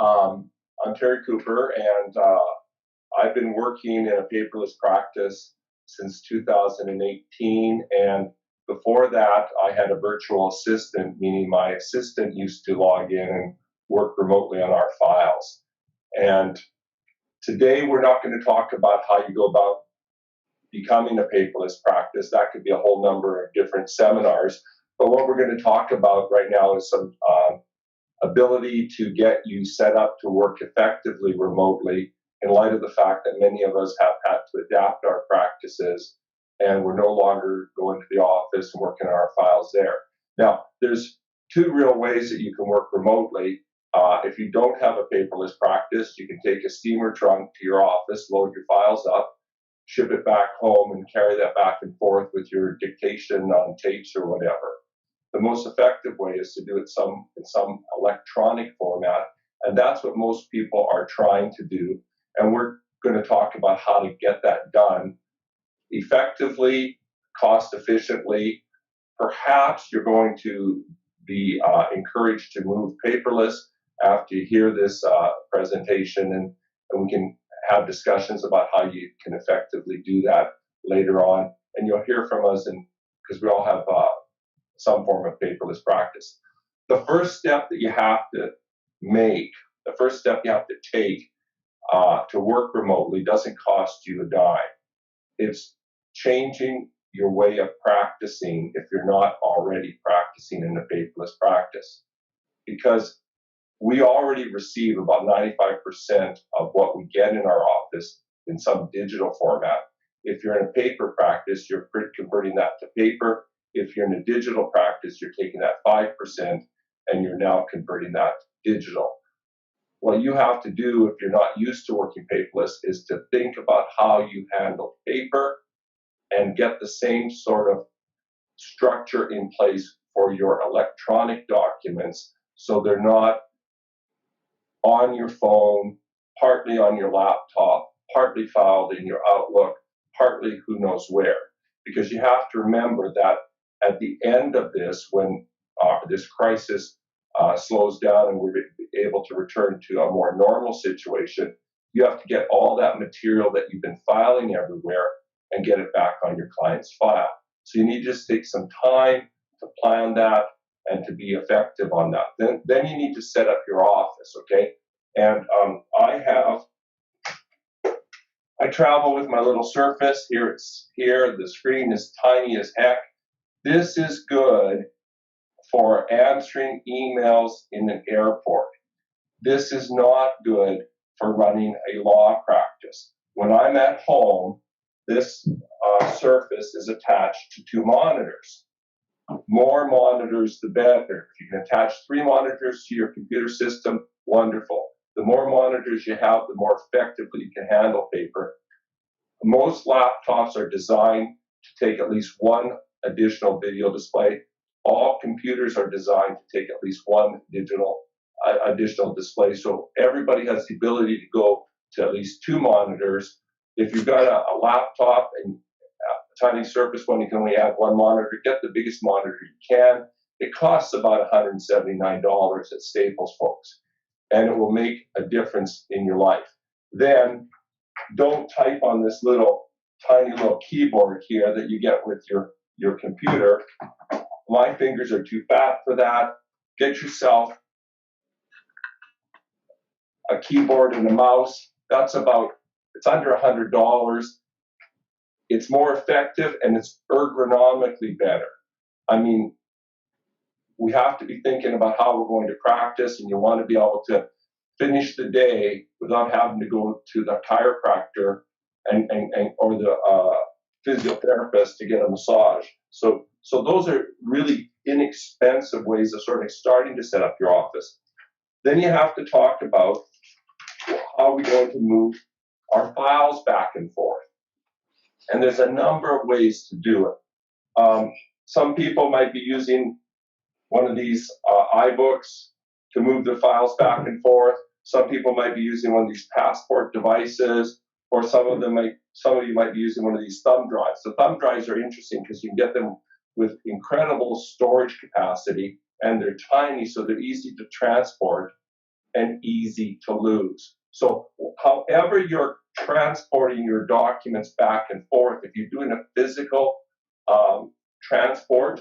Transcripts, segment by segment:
I'm Terry Cooper, and I've been working in a paperless practice since 2018. And before that, I had a virtual assistant, meaning my assistant used to log in and work remotely on our files. And today, we're not going to talk about how you go about becoming a paperless practice. That could be a whole number of different seminars. But what we're going to talk about right now is some ability to get you set up to work effectively remotely, in light of the fact that many of us have had to adapt our practices and we're no longer going to the office and working on our files there. Now, there's two real ways that you can work remotely. If you don't have a paperless practice, you can take a steamer trunk to your office, load your files up, ship it back home, and carry that back and forth with your dictation on tapes or whatever. The most effective way is to do it in some electronic format, and that's what most people are trying to do. And we're going to talk about how to get that done effectively, cost efficiently. Perhaps you're going to be encouraged to move paperless after you hear this presentation, and we can have discussions about how you can effectively do that later on. And you'll hear from us, because we all have some form of paperless practice. The first step that you have to make, the first step you have to take to work remotely doesn't cost you a dime. It's changing your way of practicing if you're not already practicing in a paperless practice. Because we already receive about 95% of what we get in our office in some digital format. If you're in a paper practice, you're converting that to paper. If you're in a digital practice, you're taking that 5% and you're now converting that to digital. What you have to do if you're not used to working paperless is to think about how you handle paper and get the same sort of structure in place for your electronic documents, so they're not on your phone, partly on your laptop, partly filed in your Outlook, partly who knows where. Because you have to remember that at the end of this, when this crisis slows down and we're able to return to a more normal situation, you have to get all that material that you've been filing everywhere and get it back on your client's file. So you need to just take some time to plan that and to be effective on that. Then you need to set up your office, okay? And I travel with my little Surface. Here it's here. The screen is tiny as heck. This is good for answering emails in an airport. This is not good for running a law practice. When I'm at home, this Surface is attached to 2 monitors. More monitors, the better. If you can attach 3 monitors to your computer system, wonderful. The more monitors you have, the more effectively you can handle paper. Most laptops are designed to take at least 1 additional video display. All computers are designed to take at least 1 additional display. So everybody has the ability to go to at least 2 monitors. If you've got a laptop and a tiny Surface one, you can only add 1 monitor. Get the biggest monitor you can. It costs about $179 at Staples, folks, and it will make a difference in your life. Then don't type on this tiny little keyboard here that you get with your computer. My fingers are too fat for that. Get yourself a keyboard and a mouse. It's under $100. It's more effective and it's ergonomically better. I mean, we have to be thinking about how we're going to practice, and you want to be able to finish the day without having to go to the chiropractor or the physiotherapist to get a massage. So those are really inexpensive ways of sort of starting to set up your office. Then you have to talk about how we're going to move our files back and forth. And there's a number of ways to do it. Some people might be using one of these iBooks to move their files back and forth. Some people might be using one of these Passport devices, or some of you might be using one of these thumb drives. The thumb drives are interesting because you can get them with incredible storage capacity, and they're tiny, so they're easy to transport. and easy to lose. So however you're transporting your documents back and forth, if you're doing a physical transport,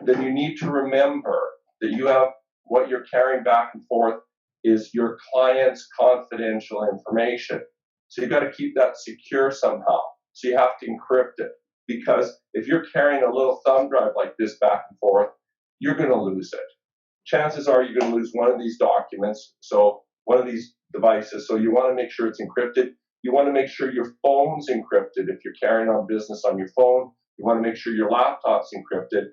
then you need to remember that you have what you're carrying back and forth is your client's confidential information. So you've got to keep that secure somehow. So you have to encrypt it, because if you're carrying a little thumb drive like this back and forth, you're going to lose it. Chances are you're going to lose one of these documents, so one of these devices. So you want to make sure it's encrypted. You want to make sure your phone's encrypted. If you're carrying on business on your phone, you want to make sure your laptop's encrypted.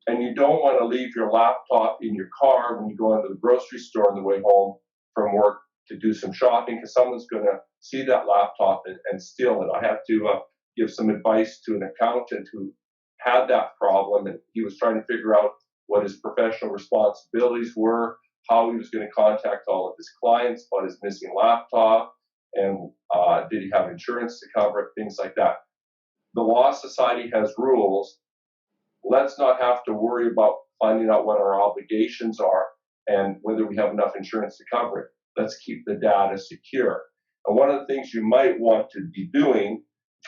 And you don't want to leave your laptop in your car when you go into the grocery store on the way home from work to do some shopping, because someone's going to see that laptop and steal it. I have to give some advice to an accountant who had that problem, and he was trying to figure out what his professional responsibilities were, how he was going to contact all of his clients about his missing laptop, and did he have insurance to cover it, things like that. The Law Society has rules. Let's not have to worry about finding out what our obligations are and whether we have enough insurance to cover it. Let's keep the data secure. And one of the things you might want to be doing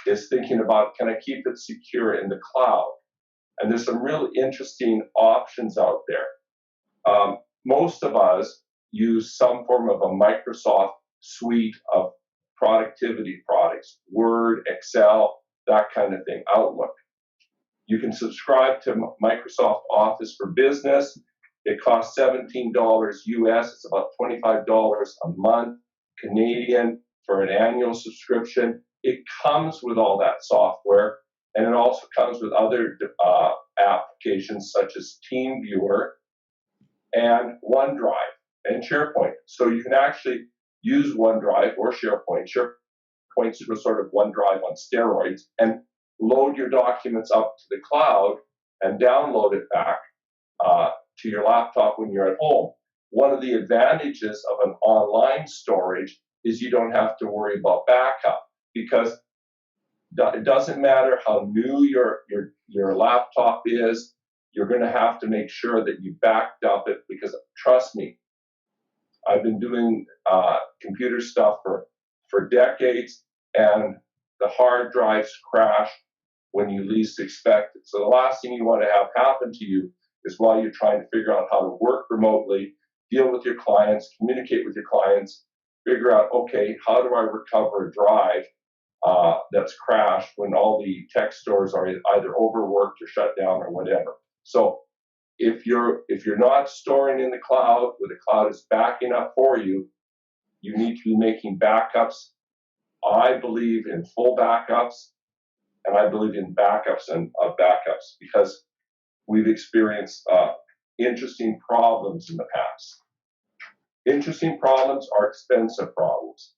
is thinking about, can I keep it secure in the cloud? And there's some really interesting options out there. Most of us use some form of a Microsoft suite of productivity products, Word, Excel, that kind of thing, Outlook. You can subscribe to Microsoft Office for Business. It costs $17 US. It's about $25 a month Canadian for an annual subscription. It comes with all that software, and it also comes with other applications such as TeamViewer and OneDrive and SharePoint. So you can actually use OneDrive or SharePoint. SharePoint's sort of OneDrive on steroids, and load your documents up to the cloud and download it back to your laptop when you're at home. One of the advantages of an online storage is you don't have to worry about backup, because it doesn't matter how new your laptop is, you're going to have to make sure that you backed up it, because trust me, I've been doing computer stuff for decades, and the hard drives crash when you least expect it. So the last thing you want to have happen to you is, while you're trying to figure out how to work remotely, deal with your clients, communicate with your clients, figure out, okay, how do I recover a drive that's crashed when all the tech stores are either overworked or shut down or whatever. So if you're not storing in the cloud, where the cloud is backing up for you, you need to be making backups. I believe in full backups, and I believe in backups and backups, because we've experienced interesting problems in the past. Interesting problems are expensive problems.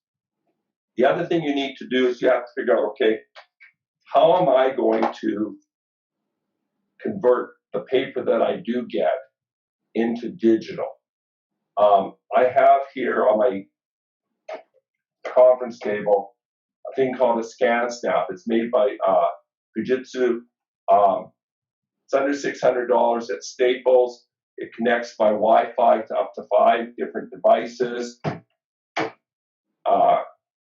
The other thing you need to do is you have to figure out, okay, how am I going to convert the paper that I do get into digital? I have here on my conference table a thing called a ScanSnap. It's made by Fujitsu. It's under $600 at Staples. It connects by Wi-Fi to up to 5 different devices.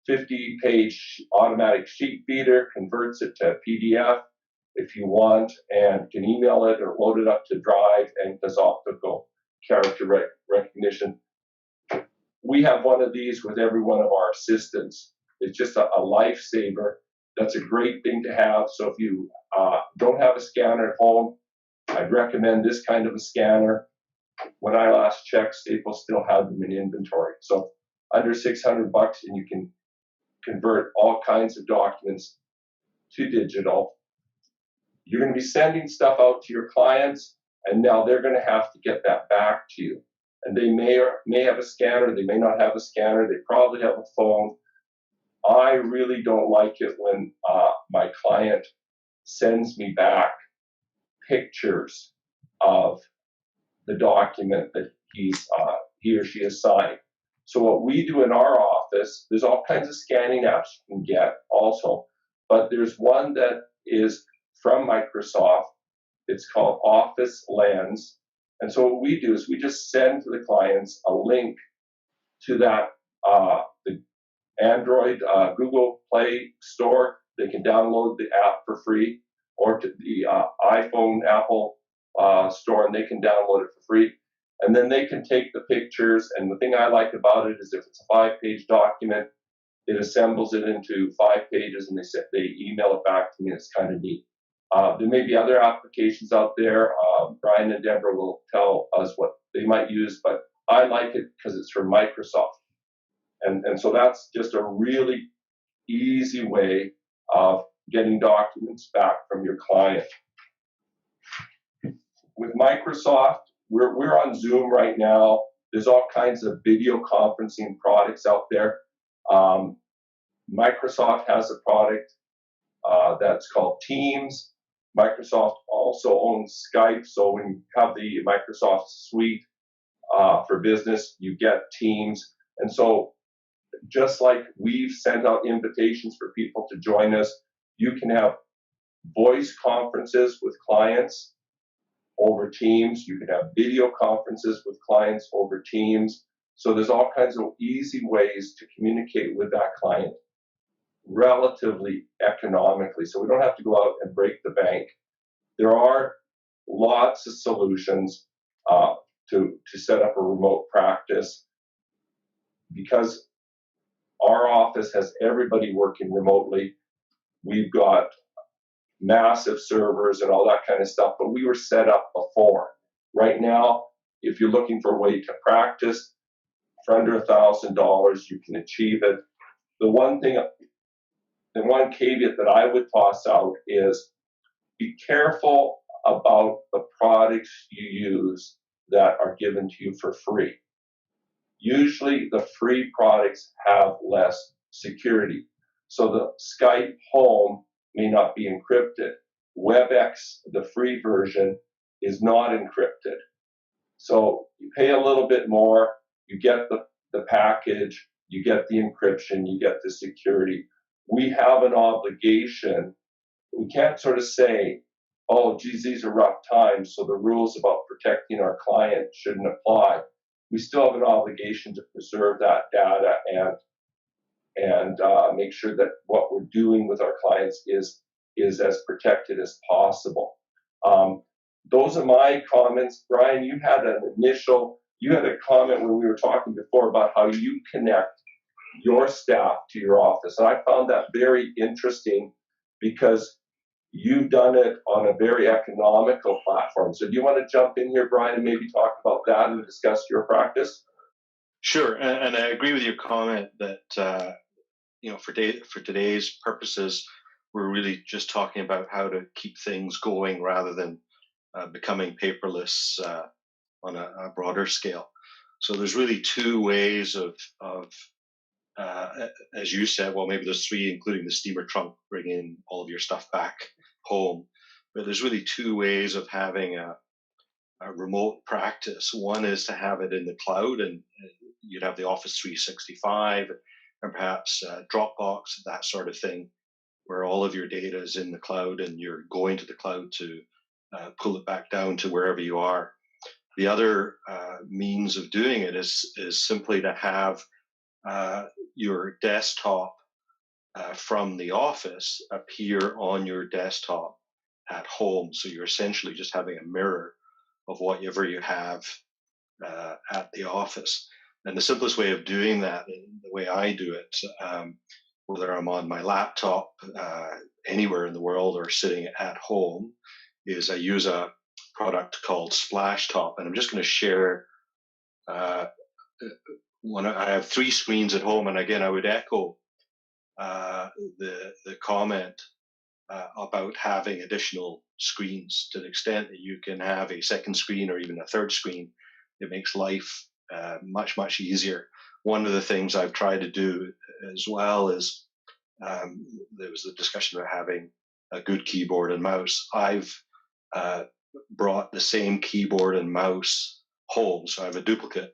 50-page automatic sheet feeder, converts it to PDF if you want, and can email it or load it up to Drive, and does optical character recognition. We have one of these with every one of our assistants. It's just a lifesaver. That's a great thing to have. So if you don't have a scanner at home, I'd recommend this kind of a scanner. When I last checked, Staples still had them in inventory. So under $600, and you can convert all kinds of documents to digital. You're going to be sending stuff out to your clients, and now they're going to have to get that back to you. And they may have a scanner, they may not have a scanner, they probably have a phone. I really don't like it when my client sends me back pictures of the document that he or she has signed. So what we do in our office, there's all kinds of scanning apps you can get also, but there's one that is from Microsoft. It's called Office Lens. And so what we do is we just send to the clients a link to that the Android Google Play Store. They can download the app for free, or to the iPhone Apple Store, and they can download it for free. And then they can take the pictures. And the thing I like about it is if it's a 5-page document, it assembles it into 5 pages, and they email it back to me. It's kind of neat. There may be other applications out there. Brian and Deborah will tell us what they might use, but I like it because it's from Microsoft. And so that's just a really easy way of getting documents back from your client. With Microsoft, we're on Zoom right now. There's all kinds of video conferencing products out there. Microsoft has a product that's called Teams. Microsoft also owns Skype, so when you have the Microsoft suite for business, you get Teams. And so just like we've sent out invitations for people to join us, you can have voice conferences with clients over Teams. You can have video conferences with clients over Teams. So there's all kinds of easy ways to communicate with that client relatively economically. So we don't have to go out and break the bank. There are lots of solutions to set up a remote practice, because our office has everybody working remotely. We've got massive servers and all that kind of stuff, but we were set up before. Right now, if you're looking for a way to practice for under $1,000, you can achieve it. The one caveat that I would toss out is be careful about the products you use that are given to you for free. Usually the free products have less security. So the Skype Home may not be encrypted. WebEx, the free version, is not encrypted. So you pay a little bit more, you get the package, you get the encryption, you get the security. We have an obligation. We can't sort of say, oh, geez, these are rough times, so the rules about protecting our client shouldn't apply. We still have an obligation to preserve that data and make sure that what we're doing with our clients is as protected as possible. Those are my comments. Brian, you had a comment when we were talking before about how you connect your staff to your office. And I found that very interesting because you've done it on a very economical platform. So do you want to jump in here, Brian, and maybe talk about that and discuss your practice? Sure, and I agree with your comment that for today's purposes, we're really just talking about how to keep things going rather than becoming paperless on a broader scale. So there's really two ways of as you said, well, maybe there's three, including the steamer trunk, bringing all of your stuff back home. But there's really two ways of having a remote practice. One is to have it in the cloud, and you'd have the Office 365 and perhaps Dropbox, that sort of thing, where all of your data is in the cloud and you're going to the cloud to pull it back down to wherever you are. The other means of doing it is simply to have your desktop from the office appear on your desktop at home. So you're essentially just having a mirror of whatever you have at the office. And the simplest way of doing that, the way I do it, whether I'm on my laptop anywhere in the world or sitting at home, is I use a product called Splashtop. And I'm just going to share I have 3 screens at home, and again, I would echo the comment about having additional screens. To the extent that you can have a second screen or even a third screen, it makes life much easier. One of the things I've tried to do as well is there was a discussion about having a good keyboard and mouse. I've brought the same keyboard and mouse home, so I have a duplicate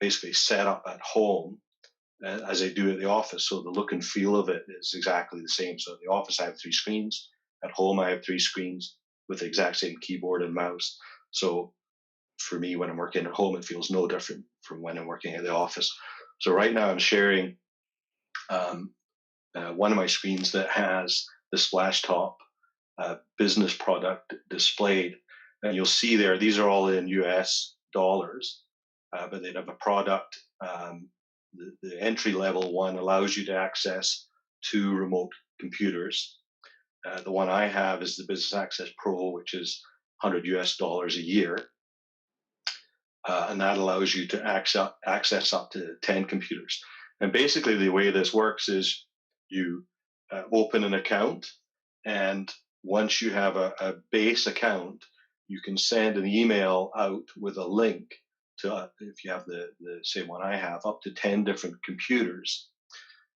basically set up at home as I do at the office. So the look and feel of it is exactly the same. So at the office, I have 3 screens. At home, I have 3 screens with the exact same keyboard and mouse. So for me, when I'm working at home, it feels no different from when I'm working at the office. So right now I'm sharing one of my screens that has the Splashtop business product displayed. And you'll see there, these are all in US dollars, but they'd have a product. The entry level one allows you to access 2 remote computers. The one I have is the Business Access Pro, which is $100 a year. And that allows you to access up to 10 computers. And basically the way this works is you open an account, and once you have a base account, you can send an email out with a link to, if you have the same one I have, up to 10 different computers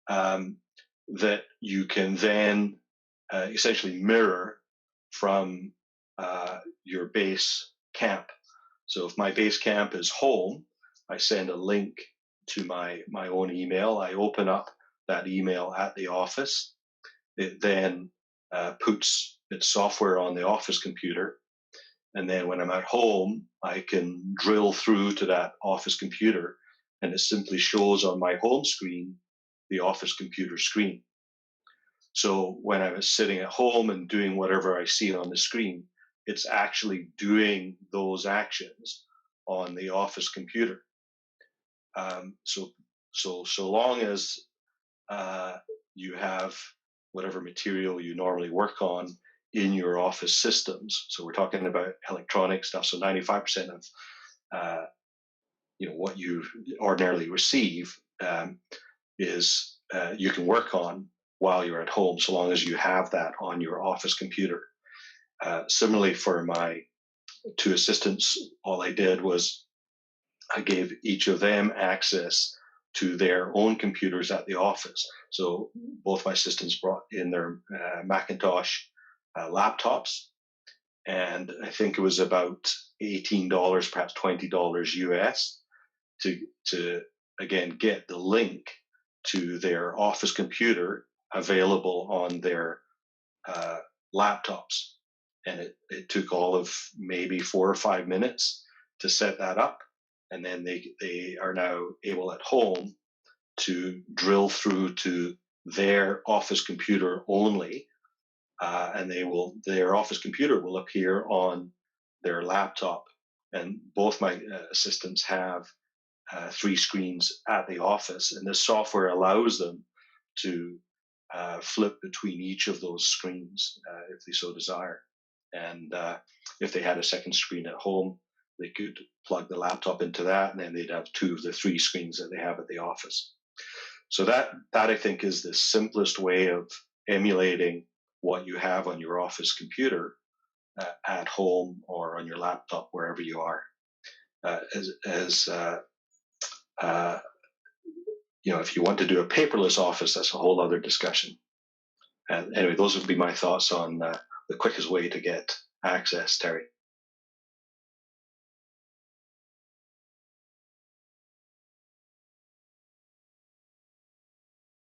that you can then essentially mirror from your base camp. So if my base camp is home, I send a link to my own email. I open up that email at the office. It then puts its software on the office computer. And then when I'm at home, I can drill through to that office computer, and it simply shows on my home screen the office computer screen. So when I was sitting at home and doing whatever I see on the screen, it's actually doing those actions on the office computer. So long as you have whatever material you normally work on in your office systems. So we're talking about electronic stuff. So 95% of what you ordinarily receive is you can work on while you're at home, so long as you have that on your office computer. Similarly, for my 2 assistants, all I did was I gave each of them access to their own computers at the office. So both my assistants brought in their Macintosh laptops, and I think it was about $18, perhaps $20 US to again get the link to their office computer available on their laptops. And it took all of maybe 4 or 5 minutes to set that up. And then they are now able at home to drill through to their office computer only. And their office computer will appear on their laptop. And both my assistants have 3 screens at the office. And this software allows them to flip between each of those screens if they so desire. And if they had a second screen at home, they could plug the laptop into that, and then they'd have 2 of the 3 screens that they have at the office. So that I think is the simplest way of emulating what you have on your office computer at home or on your laptop, wherever you are. If you want to do a paperless office, that's a whole other discussion. And anyway, those would be my thoughts on the quickest way to get access, Terry.